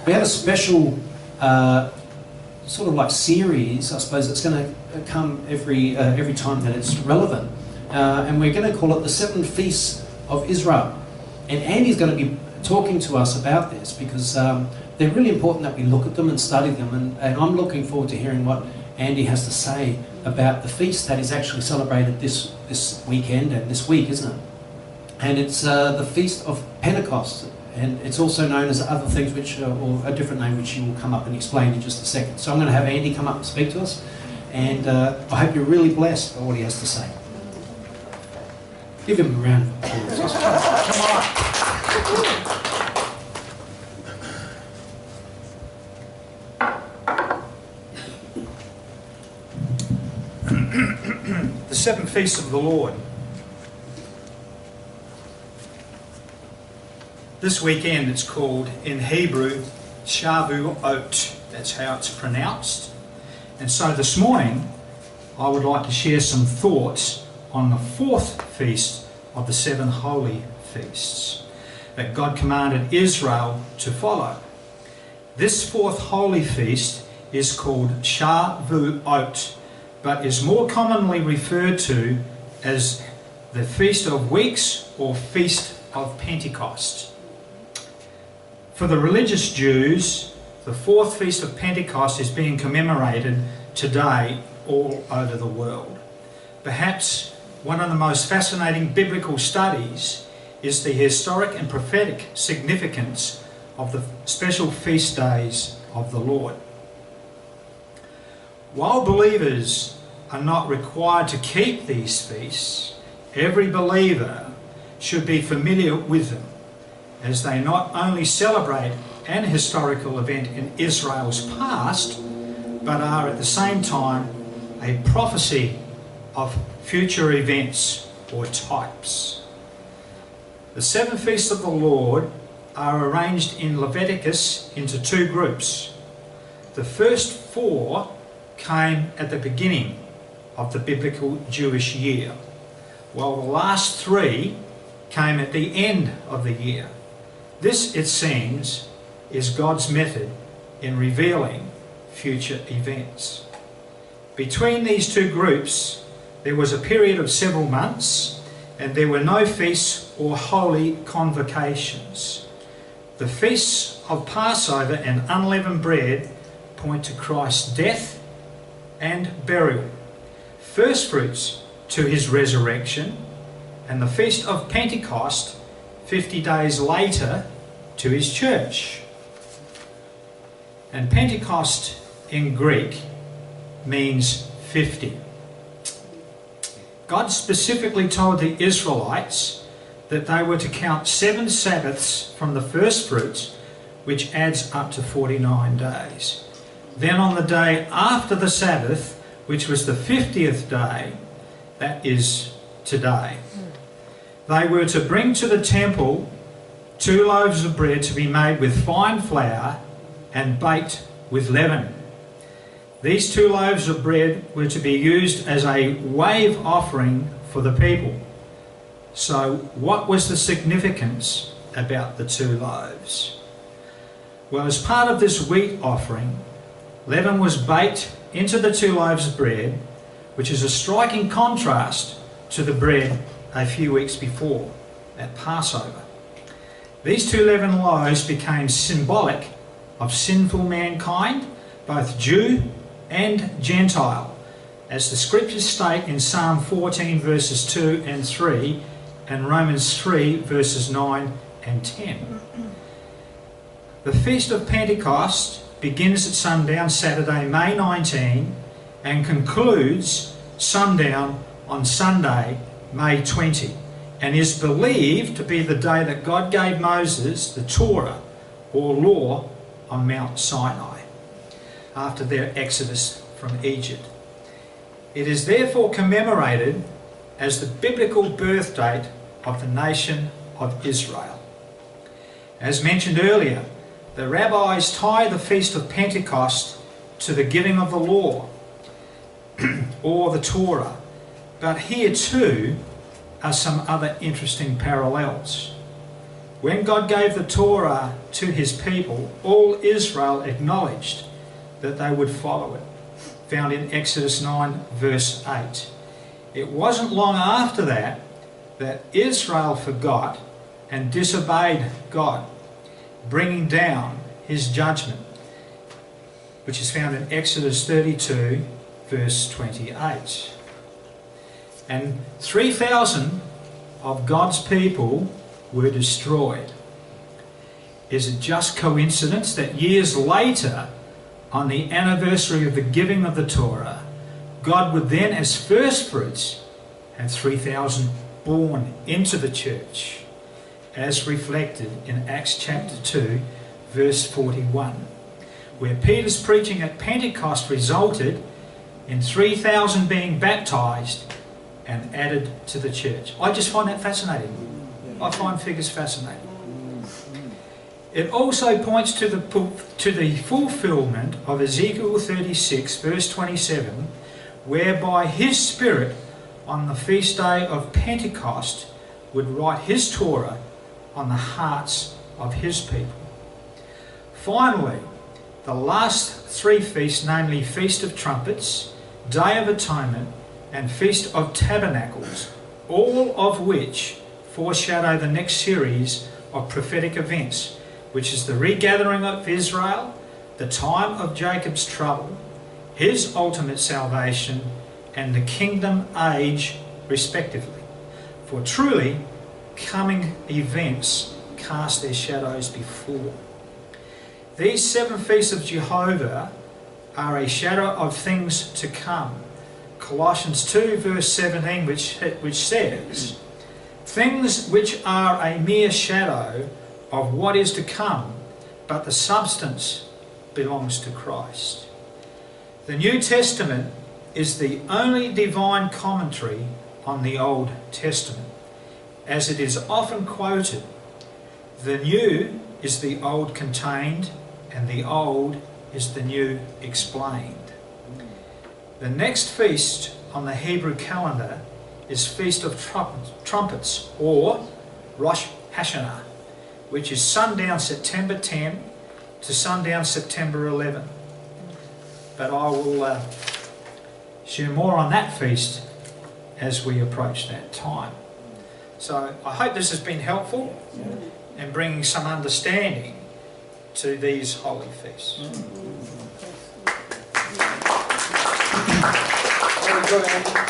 We had a special sort of like series, I suppose, that's going to come every time that it's relevant. And we're going to call it the 7 Feasts of Israel. And Andy's going to be talking to us about this because they're really important that we look at them and study them. And I'm looking forward to hearing what Andy has to say about the feast that is actually celebrated this weekend and this week, isn't it? And it's the Feast of Pentecost. And it's also known as other things, which or a different name, which you will come up and explain in just a second. So I'm going to have Andy come up and speak to us. And I hope you're really blessed by what he has to say. Give him a round of applause. Come on. The 7 Feasts of the Lord. This weekend it's called, in Hebrew, Shavuot. That's how it's pronounced. And so this morning I would like to share some thoughts on the 4th feast of the 7 holy feasts that God commanded Israel to follow. This 4th holy feast is called Shavuot, but is more commonly referred to as the Feast of Weeks or Feast of Pentecost. For the religious Jews, the 4th Feast of Pentecost is being commemorated today all over the world. Perhaps one of the most fascinating biblical studies is the historic and prophetic significance of the special feast days of the Lord. While believers are not required to keep these feasts, every believer should be familiar with them, as they not only celebrate an historical event in Israel's past, but are at the same time a prophecy of future events or types. The 7 Feasts of the Lord are arranged in Leviticus into 2 groups. The first 4 came at the beginning of the biblical Jewish year, while the last 3 came at the end of the year. This, it seems, is God's method in revealing future events. Between these 2 groups, there was a period of several months, and there were no feasts or holy convocations. The feasts of Passover and unleavened bread point to Christ's death and burial, first fruits to his resurrection, and the Feast of Pentecost 50 days later to his church. And Pentecost in Greek means 50. God specifically told the Israelites that they were to count 7 Sabbaths from the first fruits, which adds up to 49 days. Then on the day after the Sabbath, which was the 50th day, that is today, they were to bring to the temple 2 loaves of bread to be made with fine flour and baked with leaven. These 2 loaves of bread were to be used as a wave offering for the people. So what was the significance about the 2 loaves? Well, as part of this wheat offering, leaven was baked into the 2 loaves of bread, which is a striking contrast to the bread a few weeks before at Passover. These 2 leavened loaves became symbolic of sinful mankind, both Jew and Gentile, as the scriptures state in Psalm 14 verses 2 and 3 and Romans 3 verses 9 and 10. The Feast of Pentecost begins at sundown Saturday, May 19, and concludes sundown on Sunday, May 20, and is believed to be the day that God gave Moses the Torah, or law, on Mount Sinai, after their exodus from Egypt. It is therefore commemorated as the biblical birth date of the nation of Israel. As mentioned earlier, the rabbis tie the Feast of Pentecost to the giving of the law, or the Torah, but here too are some other interesting parallels. When God gave the Torah to his people, all Israel acknowledged that they would follow it. Found in Exodus 9 verse 8. It wasn't long after that Israel forgot and disobeyed God, bringing down his judgment, which is found in Exodus 32 verse 28. And 3,000 of God's people were destroyed. Is it just coincidence that years later, on the anniversary of the giving of the Torah, God would then, as first fruits, have 3,000 born into the church, as reflected in Acts chapter 2, verse 41, where Peter's preaching at Pentecost resulted in 3,000 being baptized and added to the church. I just find that fascinating. I find figures fascinating. It also points to the fulfillment of Ezekiel 36 verse 27, whereby his Spirit on the feast day of Pentecost would write his Torah on the hearts of his people. Finally, the last three feasts, namely Feast of Trumpets, Day of Atonement, and Feast of Tabernacles, all of which foreshadow the next series of prophetic events, which is the regathering of Israel, the time of Jacob's trouble, his ultimate salvation, and the kingdom age, respectively. For truly, coming events cast their shadows before. These 7 feasts of Jehovah are a shadow of things to come. Colossians 2 verse 17, which says, things which are a mere shadow of what is to come, but the substance belongs to Christ. The New Testament is the only divine commentary on the Old Testament. As it is often quoted, the new is the old contained, and the old is the new explained. The next feast on the Hebrew calendar is Feast of Trumpets, or Rosh Hashanah, which is sundown September 10 to sundown September 11. But I will share more on that feast as we approach that time. So I hope this has been helpful in bringing some understanding to these holy feasts. Very good, Andy.